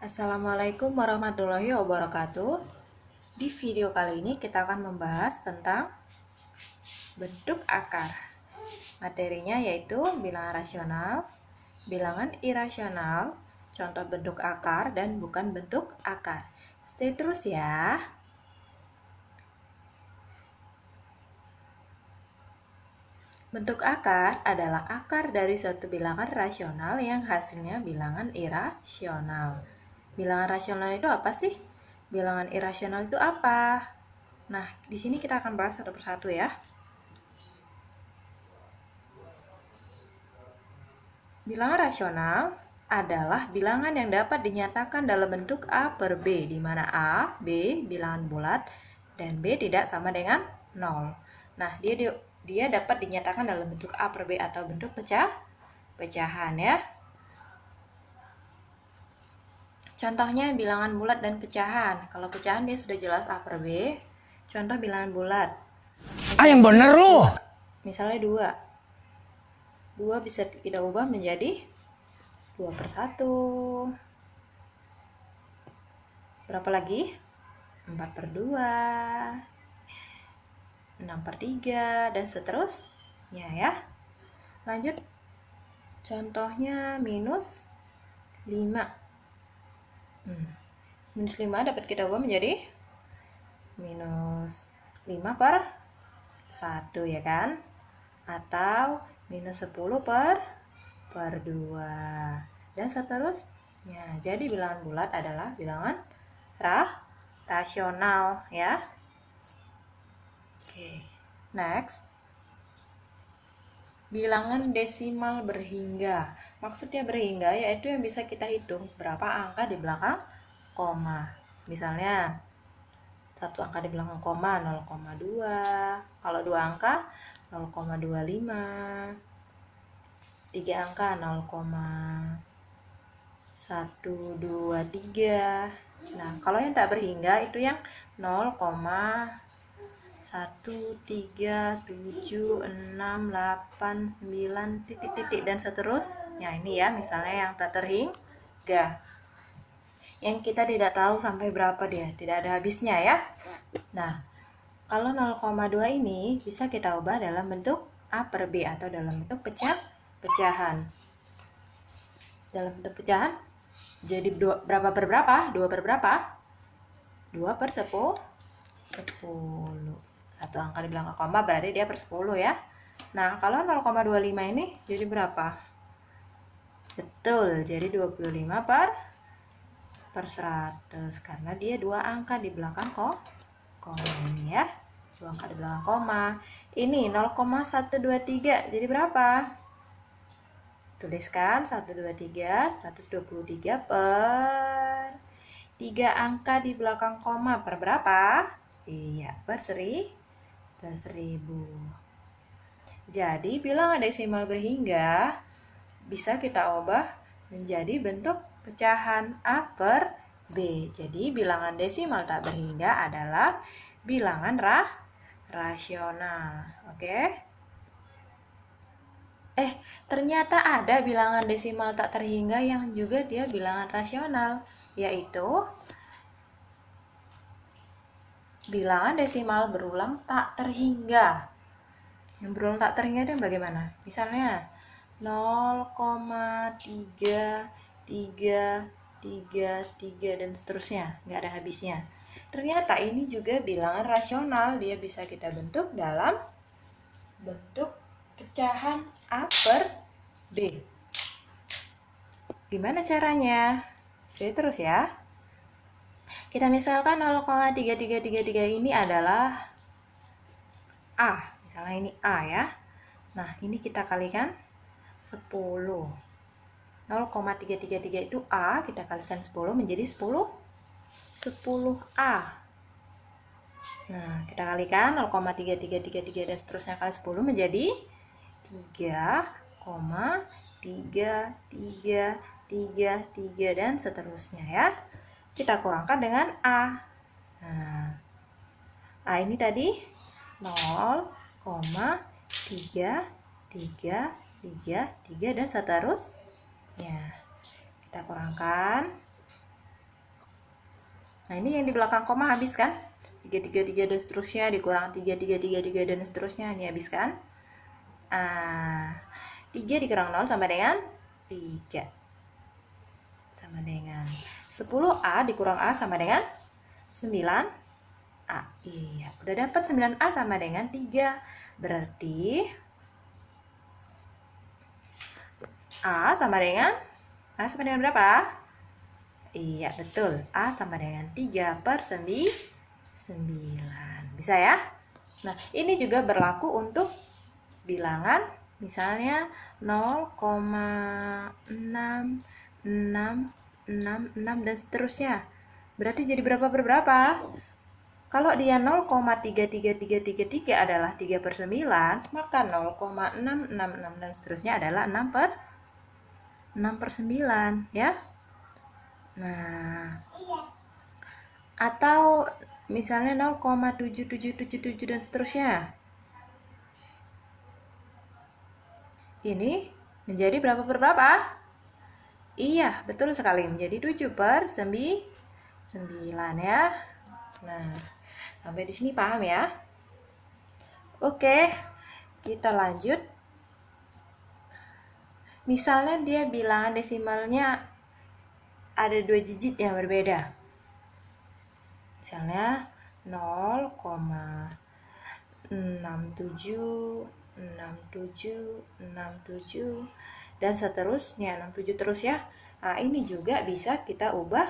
Assalamualaikum warahmatullahi wabarakatuh. Di video kali ini kita akan membahas tentang bentuk akar. Materinya yaitu bilangan rasional, bilangan irasional, contoh bentuk akar dan bukan bentuk akar. Stay terus ya. Bentuk akar adalah akar dari suatu bilangan rasional yang hasilnya bilangan irasional. Bilangan rasional itu apa sih? Bilangan irasional itu apa? Nah, di sini kita akan bahas satu persatu ya. Bilangan rasional adalah bilangan yang dapat dinyatakan dalam bentuk A per B, di mana A, B bilangan bulat, dan B tidak sama dengan 0. Nah, dia dapat dinyatakan dalam bentuk A per B atau bentuk pecahan ya. Contohnya bilangan bulat dan pecahan. Kalau pecahan dia sudah jelas A per B. Contoh bilangan bulat. Yang bener lu. Misalnya 2. 2 bisa kita ubah menjadi 2 per 1. Berapa lagi? 4 per 2. 6 per 3. Dan seterusnya ya. Lanjut. Contohnya minus 5. Minus 5 dapat kita ubah menjadi minus 5 per 1 ya kan? Atau minus 10 per 2 dan seterusnya. Jadi bilangan bulat adalah bilangan rasional ya. Oke, next. Bilangan desimal berhingga. Maksudnya berhingga yaitu yang bisa kita hitung berapa angka di belakang koma. Misalnya satu angka di belakang koma 0,2. Kalau dua angka 0,25. 3 angka 0,123. Nah, kalau yang tak berhingga itu yang 0,137689 titik-titik dan seterusnya. Ini ya, misalnya yang tak terhingga. Yang kita tidak tahu sampai berapa dia, tidak ada habisnya ya. Nah, kalau 0,2 ini bisa kita ubah dalam bentuk A per B atau dalam bentuk pecahan. Dalam bentuk pecahan jadi berapa per berapa? 2 per berapa? 2 per 10. Satu angka di belakang koma berarti dia per 10 ya. Nah, kalau 0,25 ini jadi berapa? Betul, jadi 25 per 100 karena dia dua angka di belakang koma ini ya. Dua angka di belakang koma. Ini 0,123 jadi berapa? Tuliskan 123 123 per 3 angka di belakang koma per berapa? Iya, per 1000. Jadi bilangan desimal berhingga bisa kita ubah menjadi bentuk pecahan A per B. Jadi bilangan desimal tak berhingga adalah bilangan rasional. Oke? Ternyata ada bilangan desimal tak terhingga yang juga dia bilangan rasional, yaitu bilangan desimal berulang tak terhingga. Yang berulang tak terhingga itu bagaimana? Misalnya 0,333 dan seterusnya, nggak ada habisnya. Ternyata ini juga bilangan rasional, dia bisa kita bentuk dalam bentuk pecahan A per B. Gimana caranya? Saya terus ya. Kita misalkan 0,3333 ini adalah A. Misalnya ini A ya. Nah, ini kita kalikan 10. 0,333 itu A, kita kalikan 10 menjadi 10A. Nah, kita kalikan 0,3333 dan seterusnya kali 10 menjadi 3,333 dan seterusnya ya. Kita kurangkan dengan A. Nah, A ini tadi 0,333 dan seterusnya. Kita kurangkan Nah, ini yang di belakang koma habis kan? 3, 3, 3 dan seterusnya, dikurang 3, 3, 3, 3 dan seterusnya, ini habis kan? 3 dikurang 0 sama dengan 3. Sama dengan 10A dikurang A sama dengan 9A. Iya, udah dapat 9A sama dengan 3. Berarti A sama dengan berapa? Iya, betul. A sama dengan 3/9. Bisa ya? Nah, ini juga berlaku untuk bilangan misalnya 0,6666 dan seterusnya. Berarti jadi berapa per berapa? Kalau dia 0,33333 adalah 3/9, maka 0,666 dan seterusnya adalah 6/9 ya. Nah, atau misalnya 0,7777 dan seterusnya. Ini menjadi berapa per berapa? Iya, betul sekali. Menjadi 7/9 ya. Nah, sampai di sini paham ya? Oke, kita lanjut. Misalnya dia bilangan desimalnya ada 2 digit yang berbeda. Misalnya 0,676767 dan seterusnya, 67 terus ya. Nah, ini juga bisa kita ubah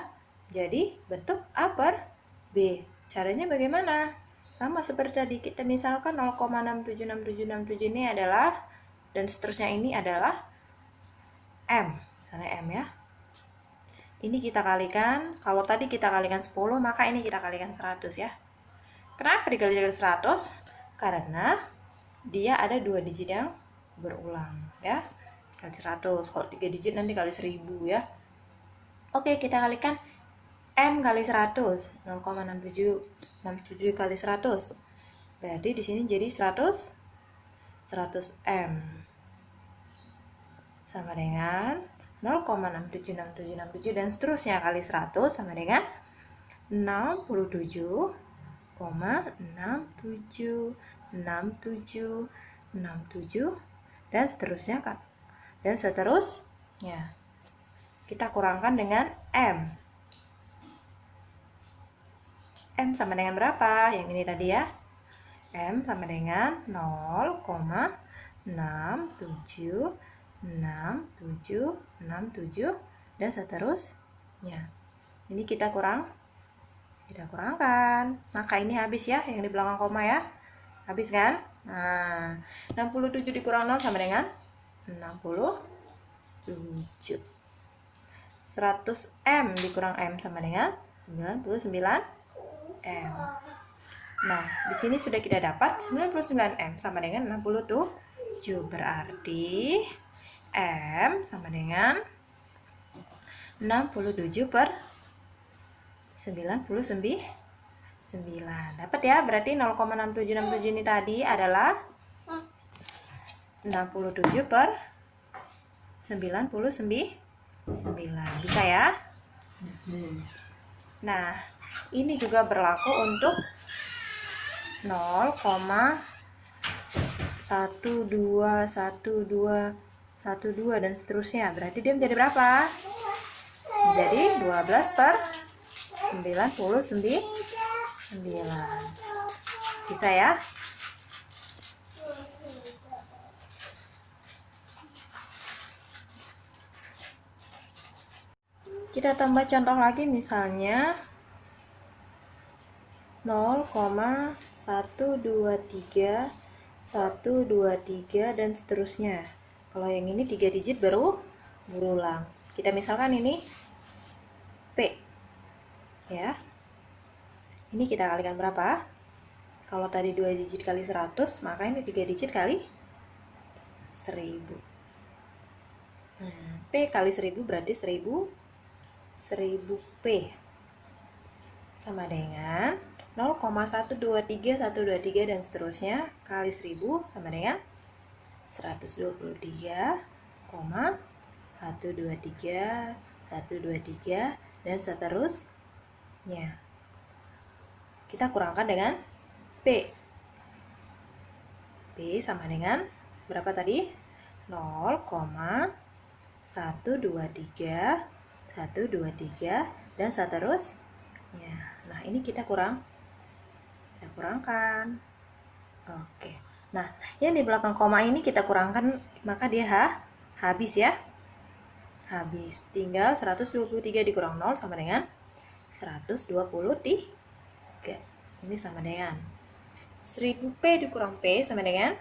jadi bentuk A per B. Caranya bagaimana? Sama seperti tadi, kita misalkan 0,676767 ini adalah, dan seterusnya ini adalah M. Misalnya M ya. Ini kita kalikan, kalau tadi kita kalikan 10, maka ini kita kalikan 100 ya. Kenapa dikalikan 100? Karena dia ada 2 digit yang berulang ya. Kali 100, kalau 3 digit nanti kali 1000 ya. Oke, kita kalikan M kali 100, 0,6767 kali 100. Berarti di sini jadi 100 M sama dengan 0,676767 dan seterusnya kali 100 sama dengan 67,676767 dan seterusnya kan. Dan seterusnya. Kita kurangkan dengan M. M sama dengan berapa? Yang ini tadi ya. M sama dengan 0,676767 dan seterusnya. Ini kita kurangkan. Maka ini habis ya, yang di belakang koma ya. Habis kan? Nah, 67 dikurang 0 sama dengan 67. 100 M dikurang M sama dengan 99 M. Nah, di sini sudah kita dapat 99 M sama dengan 67. Berarti M sama dengan 67 per 99. Dapat ya? Berarti 0,6767 ini tadi adalah 67 per 99. Bisa ya? Nah, ini juga berlaku untuk 0,121212 dan seterusnya. Berarti dia menjadi berapa? Menjadi 12/99. Bisa ya? Kita tambah contoh lagi, misalnya 0,123 dan seterusnya. Kalau yang ini 3 digit berulang. Kita misalkan ini P ya. Ini kita kalikan berapa? Kalau tadi 2 digit kali 100, maka ini 3 digit kali 1000. Nah, P kali 1000 berarti 1000P sama dengan 0,123 dan seterusnya kali 1000 sama dengan 123,123 dan seterusnya. kita kurangkan dengan P. P sama dengan berapa tadi? 0,123, 123, dan seterusnya. Nah, ini kita kurangkan. Oke. Nah, yang di belakang koma ini kita kurangkan, maka dia habis ya. Habis. Tinggal 123 dikurang 0 sama dengan 123. Ini sama dengan 1000P dikurang P sama dengan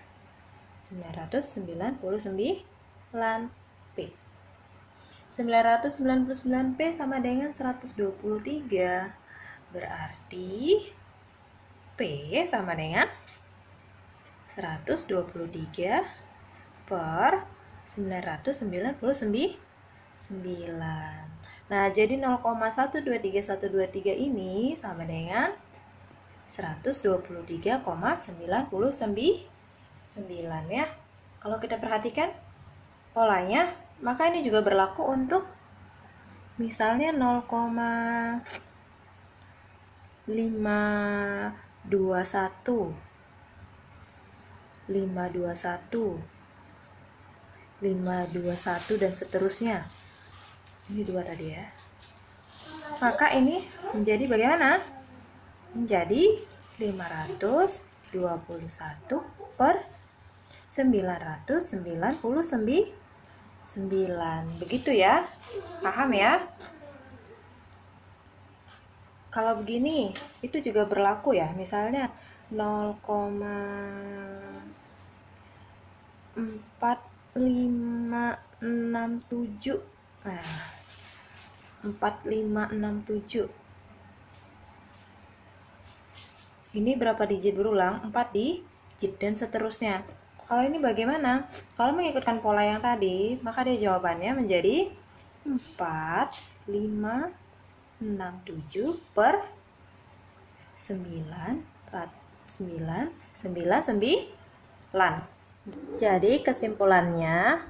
999P. 999P sama dengan 123. Berarti P sama dengan 123 per 999. Nah, jadi 0,123123 ini sama dengan 123,99 ya. Kalau kita perhatikan polanya, maka ini juga berlaku untuk misalnya 0,521, 521 dan seterusnya. Ini 2 tadi ya. Maka ini menjadi bagaimana? Menjadi 521 per 999. Begitu ya. Paham ya? Kalau begini, itu juga berlaku ya. Misalnya 0,4567. Nah, 4567. Ini berapa digit berulang? 4 digit dan seterusnya. Kalau ini bagaimana? Kalau mengikutkan pola yang tadi, maka dia jawabannya menjadi 4567 per 999. Jadi kesimpulannya,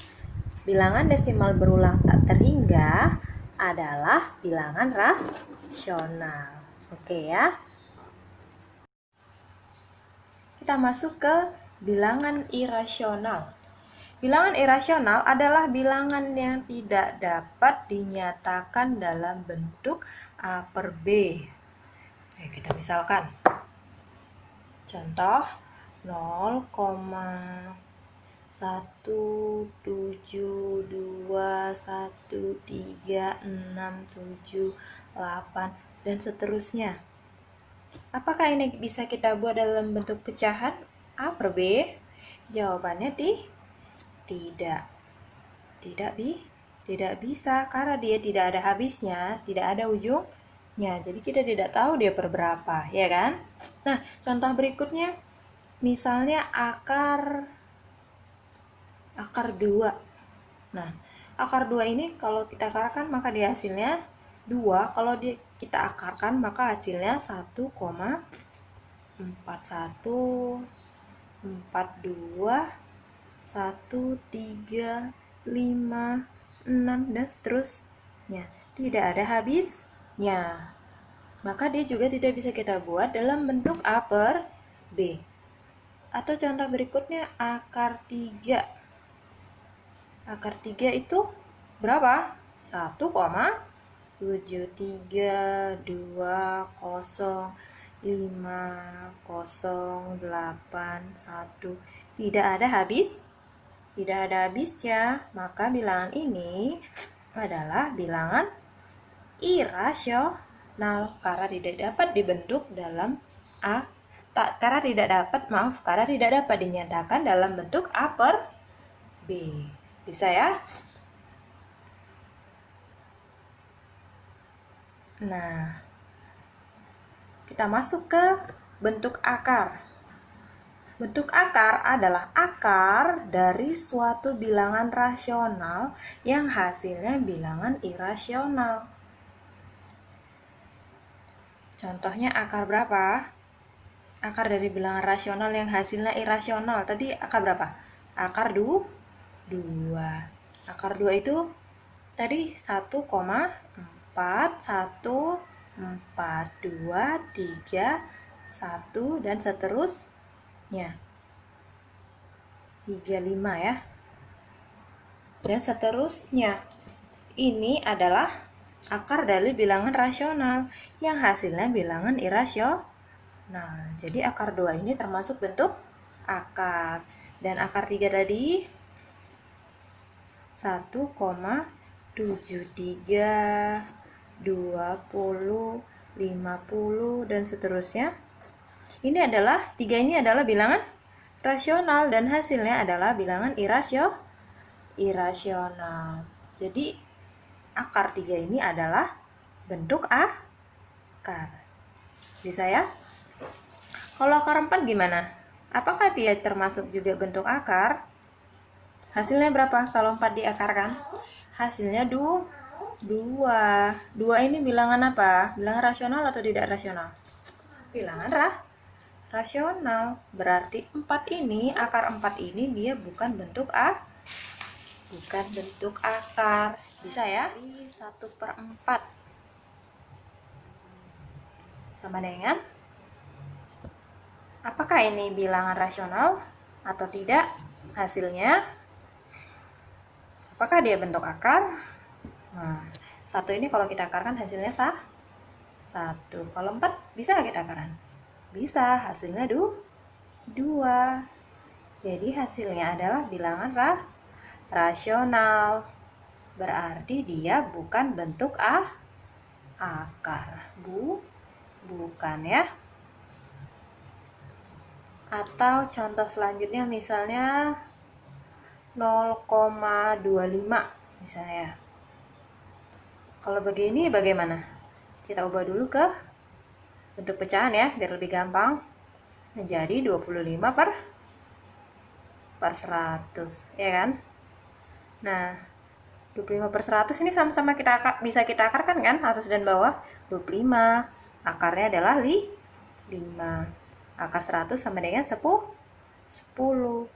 bilangan desimal berulang tak terhingga adalah bilangan rasional. Oke ya. Kita masuk ke bilangan irasional. Bilangan irasional adalah bilangan yang tidak dapat dinyatakan dalam bentuk A per B. Kita misalkan. Contoh 0,1721367,8 dan seterusnya. Apakah ini bisa kita buat dalam bentuk pecahan A per B? Jawabannya tidak. Tidak bisa karena dia tidak ada habisnya, tidak ada ujungnya. Jadi kita tidak tahu dia per berapa, ya kan? Nah, contoh berikutnya misalnya akar 2. Nah, akar 2 ini kalau kita akarkan maka dia hasilnya 2. Kalau kita akarkan maka hasilnya 1,4142 1,3,5,6 dan seterusnya. Tidak ada habisnya. Maka dia juga tidak bisa kita buat dalam bentuk A per B. Atau contoh berikutnya akar 3. Akar 3 itu berapa? 1,73205,081. Tidak ada habisnya. Maka bilangan ini adalah bilangan irasional karena tidak dapat dibentuk dalam karena tidak dapat dinyatakan dalam bentuk A per B. Bisa ya? Nah, kita masuk ke bentuk akar. Bentuk akar adalah akar dari suatu bilangan rasional yang hasilnya bilangan irasional. Contohnya akar berapa? Akar dari bilangan rasional yang hasilnya irasional. Tadi akar berapa? Akar 2. Akar 2 itu tadi 1,414236. 1 dan seterusnya. 35 ya. Dan seterusnya. Ini adalah akar dari bilangan rasional yang hasilnya bilangan irasional. Jadi akar 2 ini termasuk bentuk akar. Dan akar 3 tadi 1,73, 20, 50 dan seterusnya. Ini adalah 3 ini adalah bilangan rasional dan hasilnya adalah bilangan irasional. Jadi akar 3 ini adalah bentuk akar. Bisa ya? Kalau akar 4 gimana? Apakah dia termasuk juga bentuk akar? Hasilnya berapa kalau 4 diakarkan? Hasilnya 2. 2 ini bilangan apa? Bilangan rasional atau tidak rasional? Bilangan rasional. Berarti 4 ini, akar 4 ini dia bukan bentuk akar. Bisa ya? 1/4 sama dengan, apakah ini bilangan rasional atau tidak? Hasilnya, apakah dia bentuk akar? 1 ini kalau kita akarkan hasilnya 1. Kalau 4 bisa kita akarkan? Bisa, hasilnya 2. Jadi hasilnya adalah bilangan rasional. Berarti dia bukan bentuk akar. Bukan ya. Atau contoh selanjutnya misalnya 0,25 misalnya. Kalau begini bagaimana? Kita ubah dulu ke bentuk pecahan ya, biar lebih gampang. Menjadi 25 per 100, ya kan? Nah, 25 per 100 ini sama-sama bisa kita akarkan kan, atas dan bawah. 25, akarnya adalah 5. Akar 100 sama dengan 10.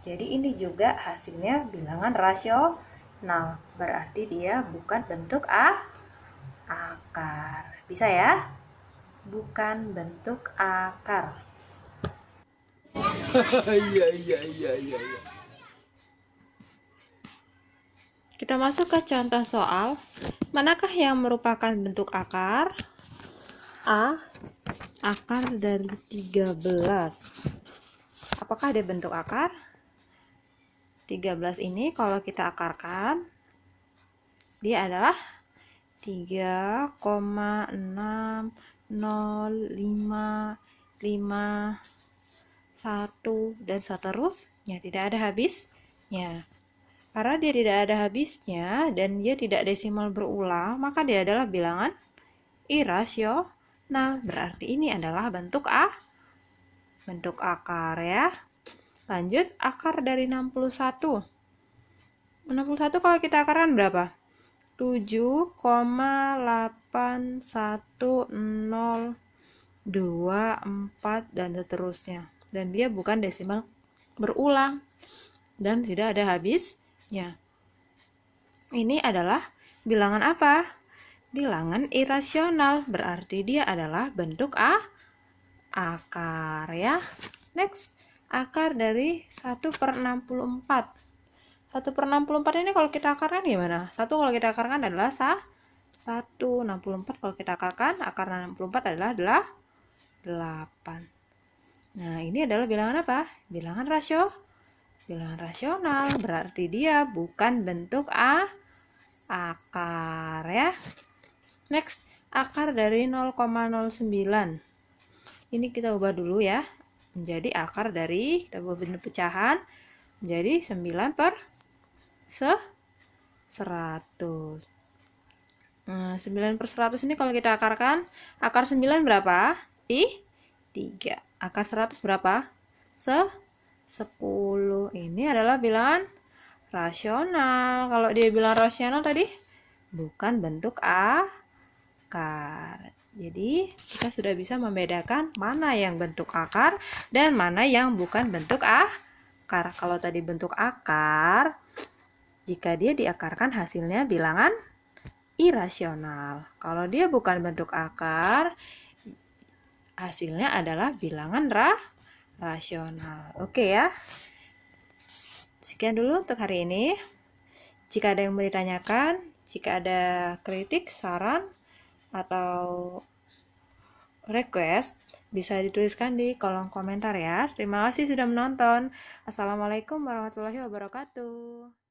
Jadi ini juga hasilnya bilangan rasional. Berarti dia bukan bentuk akar. Bisa ya? Bukan bentuk akar. Iya. Kita masuk ke contoh soal. Manakah yang merupakan bentuk akar? A. Akar dari 13. Apakah ada bentuk akar? 13 ini kalau kita akarkan, dia adalah 3,605551 dan seterusnya. Tidak ada habisnya. Karena dia tidak ada habisnya dan dia tidak desimal berulang, maka dia adalah bilangan irasional. Berarti ini adalah bentuk akar ya. Lanjut, akar dari 61. 61 kalau kita akarkan berapa? 7,811024 dan seterusnya. Dan dia bukan desimal berulang dan tidak ada habisnya. Ini adalah bilangan apa? Bilangan irasional. Berarti dia adalah bentuk akar ya. Next, akar dari 1/64. 1/64 ini kalau kita akarkan gimana? 1 kalau kita akarkan adalah 1. 64 kalau kita akarkan, akar 64 adalah 8. Nah, ini adalah bilangan apa? Bilangan rasional. Berarti dia bukan bentuk akar ya. Next, akar dari 0,09. Ini kita ubah dulu ya. Menjadi akar dari, kita ubah bentuk pecahan menjadi 9 per 100. 9 per 100 ini kalau kita akarkan, akar 9 berapa? 3. Akar 100 berapa? 10. Ini adalah bilangan rasional. Kalau dia bilangan rasional tadi, bukan bentuk akar. Jadi kita sudah bisa membedakan mana yang bentuk akar dan mana yang bukan bentuk akar. Kalau tadi bentuk akar, jika dia diakarkan hasilnya bilangan irasional. Kalau dia bukan bentuk akar, hasilnya adalah bilangan rasional. Oke ya. Sekian dulu untuk hari ini. Jika ada yang mau ditanyakan, jika ada kritik, saran, atau request, bisa dituliskan di kolom komentar ya. Terima kasih sudah menonton. Assalamualaikum warahmatullahi wabarakatuh.